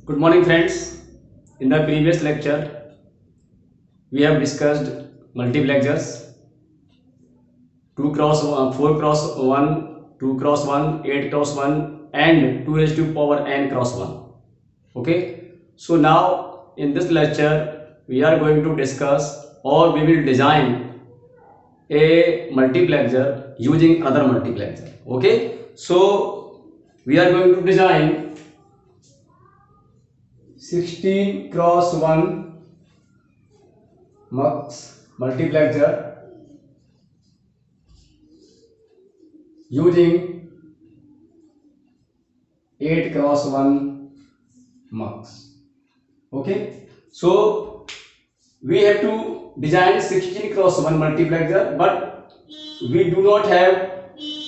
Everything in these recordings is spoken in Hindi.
Good morning, friends. In the previous lecture, we have discussed multiplexers 2 cross 1, 4 cross 1, 2 cross 1, 8 cross 1, and 2 raised to power n cross 1. Okay. So now in this lecture, we are going to discuss or we will design a multiplexer using other multiplexer. Okay. So we are going to design 16 cross 1 mux multiplexer using 8 cross 1 mux. Okay, so we have to design 16 cross 1 multiplexer, but we do not have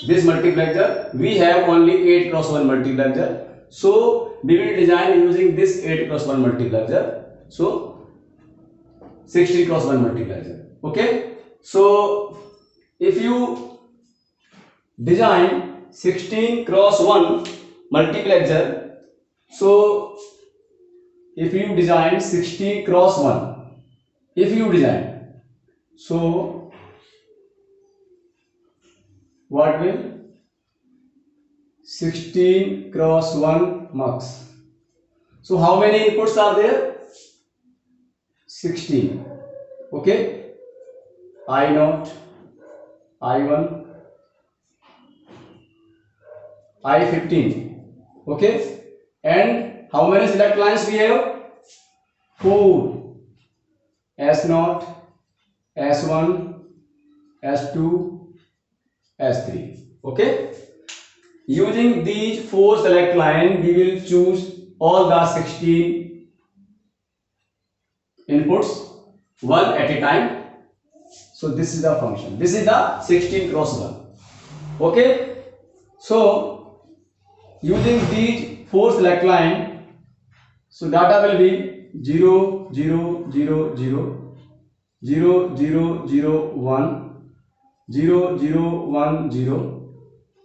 this multiplexer. We have only 8 cross 1 multiplexer. So we will design using this 8 cross 1 multiplexer. So 16 cross 1 multiplexer. Okay, so if you design 16 cross 1 multiplexer, so if you design 16 cross 1, if you design, so what will 16 cross 1 mux. So how many inputs are there? 16. Okay, I0, I1, I15. Okay, and how many select lines we have? 4. S0, S1, S2, S3. Okay, using these 4 select line, we will choose all the 16 inputs one at a time. So this is the function. This is the 16 cross 1. Okay, so using these 4 select line, so data will be 0 0 0 0 0 0 0 1 0 0 1 0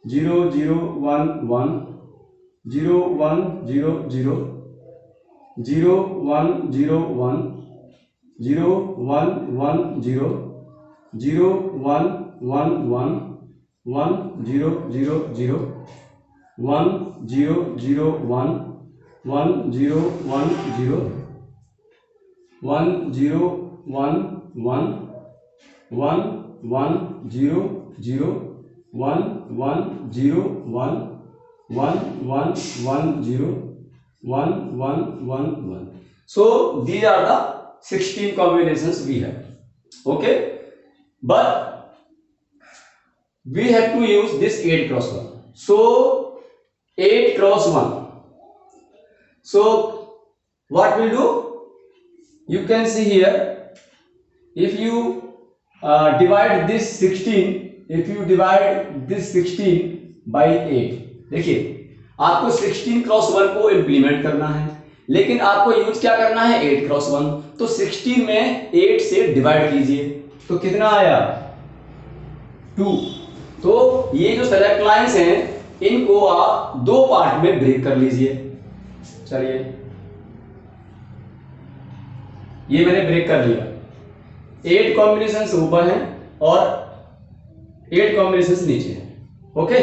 0 0 1 1 0 1 0 0 0 1 0 1 0 1 1 0 0 1 1 1 1 0 0 0 1 0 0 1 1 0 1 0 1 0 1 1 1 1 0 0 1 1 0 1 1 1 1 0 1 1 1 1. So these are the 16 combinations we have. Okay, but we have to use this 8 cross 1. So 8 cross 1. So what we'll do? You can see here, if you divide this 16, if you divide this 16 by 8, देखिए आपको 16 क्रॉस 1 को इंप्लीमेंट करना है, लेकिन आपको यूज क्या करना है? 8 क्रॉस 1. तो 16 में 8 से डिवाइड कीजिए, तो कितना आया? 2. तो ये जो सेलेक्ट लाइंस हैं, इनको आप 2 पार्ट में ब्रेक कर लीजिए. चलिए, ये मैंने ब्रेक कर लिया. 8 कॉम्बिनेशंस ऊपर हैं और 8 कॉम्बिनेशंस नीचे हैं. ओके,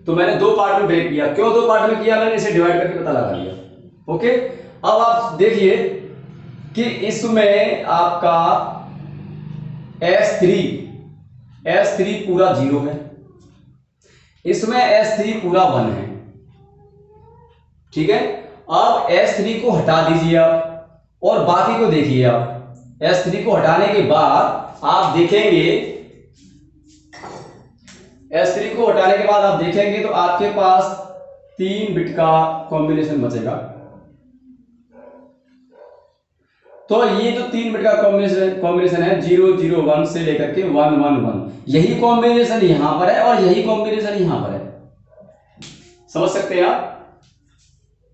तो मैंने 2 पार्ट में ब्रेक किया. क्यों 2 पार्ट में किया? मैंने इसे डिवाइड करके पता लगा लिया. ओके, अब आप देखिए कि इसमें आपका S3 पूरा 0 है, इसमें S3 पूरा 1 है. ठीक है, अब S3 को हटा दीजिए आप और बाकी को देखिए. आप S3 को हटाने के बाद आप देखेंगे, S3 को हटाने के बाद आप देखेंगे तो आपके पास 3 बिट का कॉम्बिनेशन बचेगा. तो ये जो 3 बिट का कॉम्बिनेशन है 0 0 1 से लेकर के 1 1 1, यही कॉम्बिनेशन यहां पर है और यही कॉम्बिनेशन यहां पर है. समझ सकते हैं आप?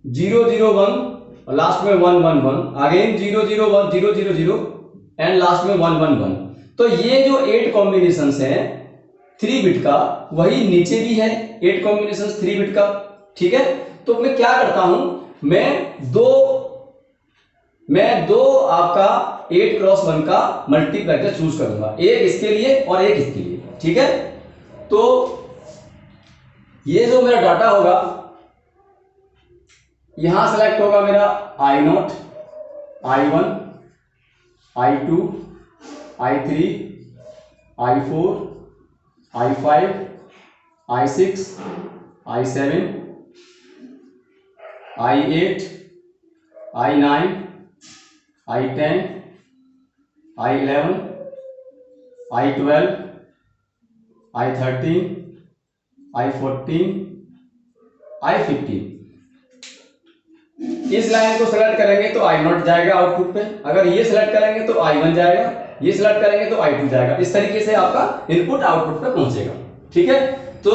0 0 1 और लास्ट में 1 1 1, अगेन 0 0 1 0 0 0 एंड लास्ट में 1 1 1. तो ये जो 8 कॉम्बिनेशंस है 3 बिट का, वही नीचे भी है 8 कॉम्बिनेशंस 3 बिट का. ठीक है, तो मैं क्या करता हूं, मैं दो आपका 8x1 का मल्टीप्लेक्सर चूज करूंगा, एक इसके लिए और एक इसके लिए, ठीक है। तो ये जो मेरा डाटा होगा, यहां सेलेक्ट होगा मेरा I0, I1, I2, I3, I4, I5, I6, I7, I8, I9, I10, I11, I12, I13, I14, I15। इस लाइन को सेलेक्ट करेंगे तो I0 जाएगा आउटपुट पे, अगर ये सेलेक्ट करेंगे तो I1 जाएगा, ये सिलेक्ट करेंगे तो I2 जाएगा। इस तरीके से आपका इनपुट आउटपुट पे पहुंचेगा, ठीक है। तो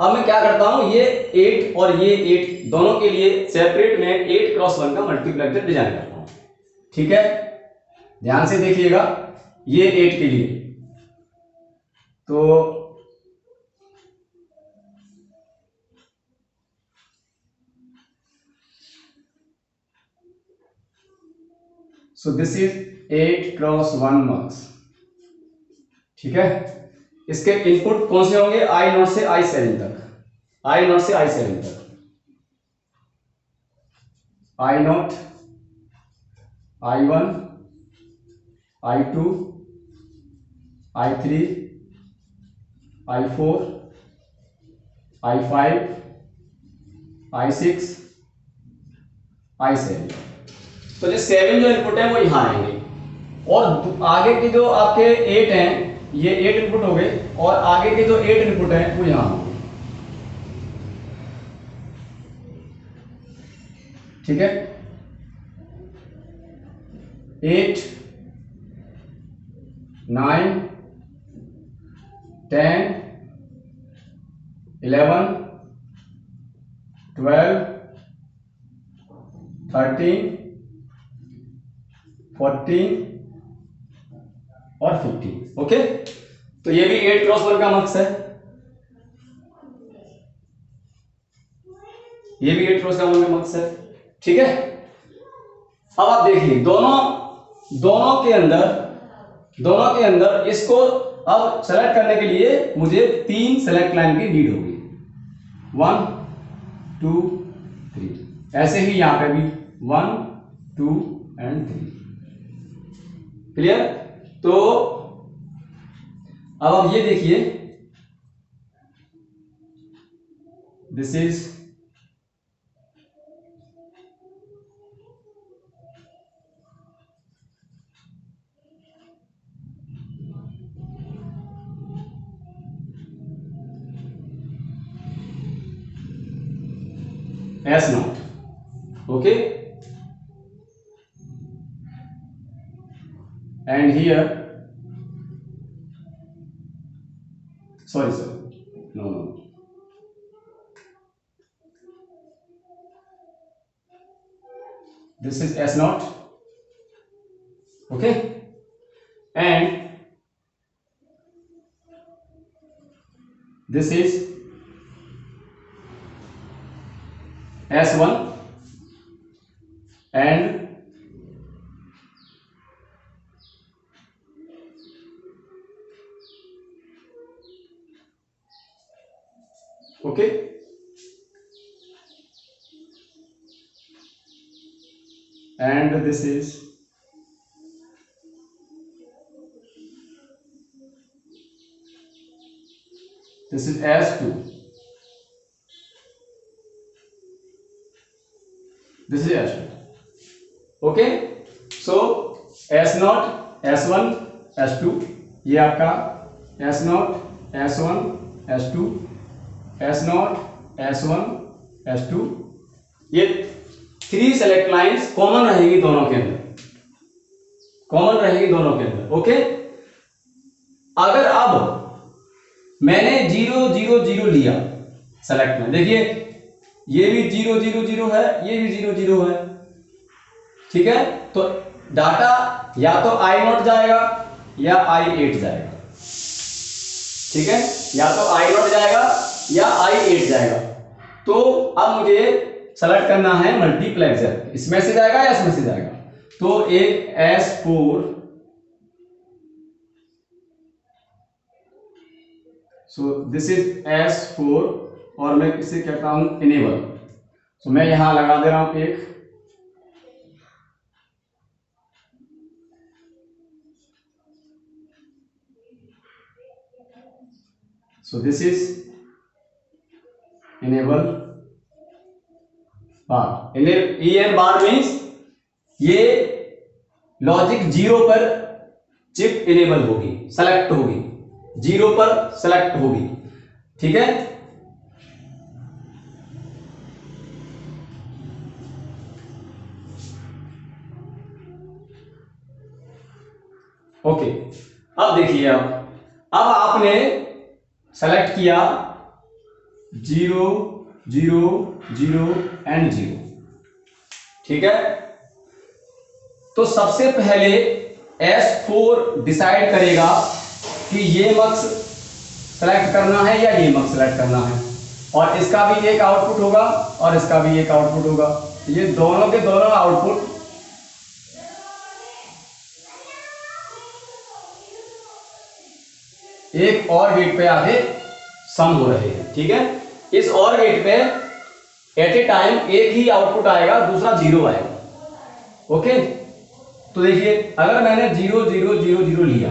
अब मैं क्या करता हूं, ये 8 और ये 8 दोनों के लिए सेपरेट में 8x1 का मल्टीप्लेक्सर डिजाइन करता हूं, ठीक है। ध्यान से देखिएगा, ये 8 के लिए तो दिस इज 8x1 मक्स, ठीक है। इसके इनपुट कौन से होंगे, I0 से I7 तक, I0 से I7 तक, I0, I1, I2, I3, I4, I5, I6, I7। तो जो 7 जो इनपुट है वो यहां आएंगे, और आगे के जो आपके 8 हैं, ये 8 इनपुट हो गए, और आगे के जो 8 इनपुट हैं वो यहां होंगे, ठीक है। 8, 9, 10, 11, 12, 13, 14 और 15, ओके। तो ये भी 8x1 का मक्स है, ये भी 8x1 का मक्स है, ठीक है। अब आप देखिए, दोनों के अंदर इसको अब सेलेक्ट करने के लिए मुझे 3 सेलेक्ट लाइन की नीड होगी, 1, 2, 3। ऐसे ही यहां पे भी 1, 2 एंड 3, क्लियर। तो अब आप ये देखिए, this is S0, okay, and here, sorry, no, this is S0, okay, and this is S1 and okay, and this is S2, this is S2, okay। so S0, S1, S2, ये आपका S0, S1, S2, S0, S1, S2, ये 3 सेलेक्ट लाइंस कॉमन रहेगी दोनों के अंदर, ओके। अगर अब मैंने 0 0 0 लिया सेलेक्ट में, देखिए ये भी 0 0 0 है, ये भी 0 0 है, ठीक है। तो डाटा या तो I0 जाएगा या I8 जाएगा, ठीक है, या तो I0 जाएगा या I8 जाएगा। तो अब मुझे सेलेक्ट करना है मल्टीप्लेक्सर, इसमें से जाएगा या इसमें से जाएगा, तो एक S4, so this is S4 और मैं इसे कहता हूं इनेबल। तो मैं यहां लगा दे रहा हूं एक, so this is enable bar. EN bar means ये लॉजिक 0 पर चिप इनेबल होगी, सेलेक्ट होगी, 0 पर सेलेक्ट होगी, ठीक है। ओके, अब देखिए, अब आपने सेलेक्ट किया 0 0 0 एंड 0, ठीक है। तो सबसे पहले S4 डिसाइड करेगा कि ये मक्स सेलेक्ट करना है या ये मक्स सेलेक्ट करना है, और इसका भी एक आउटपुट होगा और इसका भी एक आउटपुट होगा। ये दोनों के दोनों आउटपुट एक और गेट पे आके सम हो रहे हैं, ठीक है। इस और गेट पे एट ए टाइम एक ही आउटपुट आएगा, दूसरा 0 आएगा। ओके, तो देखिए अगर मैंने 0 0 0 0 लिया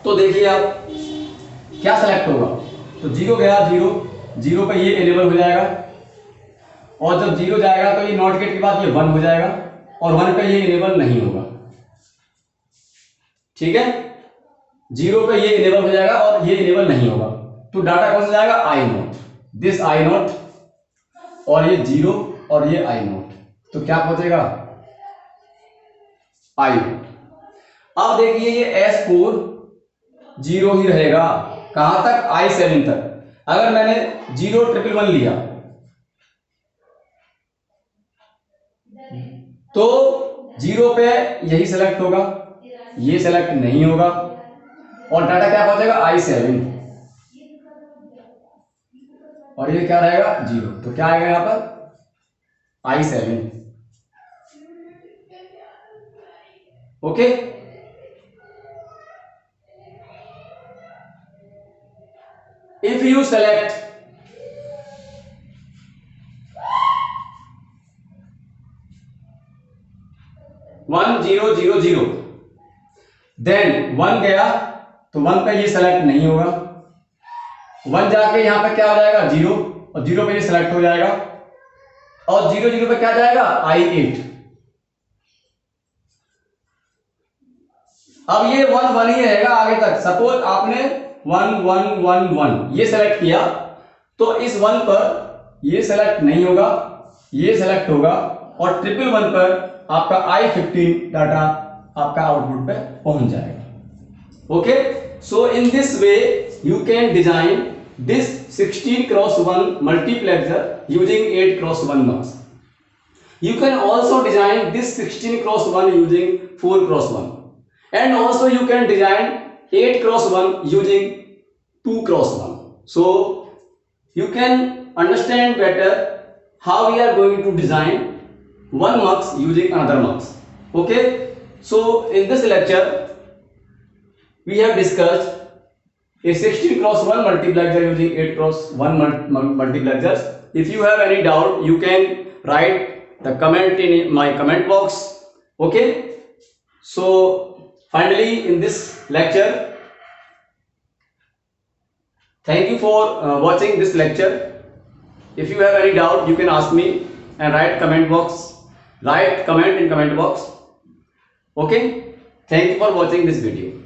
तो देखिए आप क्या सेलेक्ट होगा, तो 0 गया, 0 0 पे ये इनेबल हो जाएगा, और जब 0 जाएगा तो ये नॉट गेट के बाद ये 1 हो जाएगा, और 1 पे ये इनेबल नहीं होगा, ठीक है। 0 पे ये इनेबल हो जाएगा और ये इनेबल नहीं होगा, तो डाटा कौन सा जाएगा, I0, दिस I0, और ये 0 और ये I0, तो क्या पहुंचेगा, I0। अब देखिए ये S4 0 ही रहेगा, कहां तक, I7 तक। अगर मैंने 0 1 1 लिया तो 0 पे यही सेलेक्ट होगा, ये सेलेक्ट नहीं होगा, और डाटा क्या पहुंचेगा, I7, और ये क्या रहेगा, 0, तो क्या आएगा यहां पर, I7। Okay, if you select 1 0 0 0, then 1 गया तो 1 पे ये सेलेक्ट नहीं होगा, 1 जाके यहां पे क्या हो जाएगा, 0, और 0 पे ये सेलेक्ट हो जाएगा, और 0 0 पे क्या जाएगा, I8। अब ये 1 1 ही रहेगा आगे तक। सपोज आपने 1 1 1 1 ये सेलेक्ट किया, तो इस 1 पर ये सेलेक्ट नहीं होगा, ये सेलेक्ट होगा, और 1 1 पर आपका I15 डाटा आपका आउटपुट पे पहुंच जाएगा। Okay, so in this way you can design this 16x1 multiplexer using 8x1 mux. You can also design this 16x1 using 4x1, and also you can design 8x1 using 2x1. So you can understand better how we are going to design one mux using another mux. Okay, so in this lecture we have discussed a 16x1 multiplexer using 8x1 multiplexers. If you have any doubt, you can write the comment in my comment box. Okay, so finally in this lecture, thank you for watching this lecture. If you have any doubt, you can ask me and write comment in comment box. Okay, thank you for watching this video.